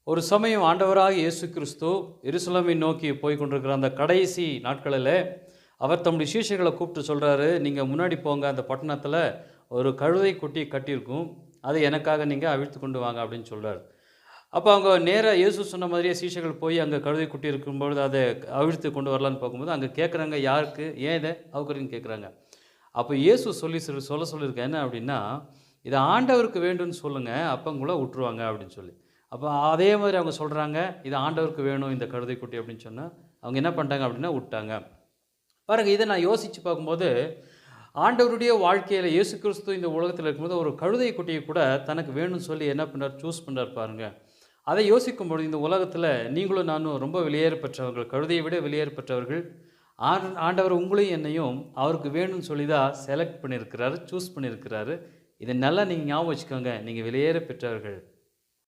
ஒரு சமயம் ஆண்டவராகிய இயேசு கிறிஸ்து எருசலேமை நோக்கி போய் கொண்டிருக்கிற அந்த கடைசி நாட்களில் அவர் தம்முடைய சீஷர்களை கூப்பிட்டு சொல்கிறாரு, நீங்கள் முன்னாடி போங்க, அந்த பட்டணத்தில் ஒரு கழுதை குட்டி கட்டியிருக்கும், அதை எனக்காக நீங்கள் அவிழ்த்து கொண்டு வாங்க அப்படின்னு சொல்கிறார். அப்போ அவங்க நேராக இயேசு சொன்ன மாதிரியே சீஷர்கள் போய் அங்கே கழுதை குட்டி இருக்கும்பொழுது அதை அவிழ்த்து கொண்டு வரலான்னு பார்க்கும்போது அங்கே கேட்குறாங்க, யாருக்கு ஏன் இதை அவுக்குறீன்னு கேட்குறாங்க. அப்போ இயேசு சொல்ல சொல்லியிருக்கேன் என்ன அப்படின்னா, இதை ஆண்டவருக்கு வேண்டும்னு சொல்லுங்கள், அப்போ கூட விட்டுருவாங்க அப்படின்னு சொல்லி. அப்போ அதே மாதிரி அவங்க சொல்கிறாங்க, இது ஆண்டவருக்கு வேணும் இந்த கழுதை குட்டி அப்படின்னு சொன்னால் அவங்க என்ன பண்ணிட்டாங்க அப்படின்னா விட்டாங்க. பாருங்க, இதை நான் யோசித்து பார்க்கும்போது ஆண்டவருடைய வாழ்க்கையில் இயேசு கிறிஸ்து இந்த உலகத்தில் இருக்கும்போது ஒரு கழுதை குட்டியை கூட தனக்கு வேணும்னு சொல்லி என்ன பண்ணார், சூஸ் பண்ணார் பாருங்க. அதை யோசிக்கும்பொழுது இந்த உலகத்தில் நீங்களும் நானும் ரொம்ப வெளியேற பெற்றவர்கள், கழுதையை விட வெளியேற பெற்றவர்கள். ஆண்டவர் உங்களையும் என்னையும் அவருக்கு வேணும்னு சொல்லி தான் செலக்ட் பண்ணியிருக்கிறாரு, சூஸ் பண்ணியிருக்கிறாரு. இதை நல்லா நீங்கள் ஞாபகம் வச்சுக்கோங்க, நீங்கள் வெளியேற பெற்றவர்கள்.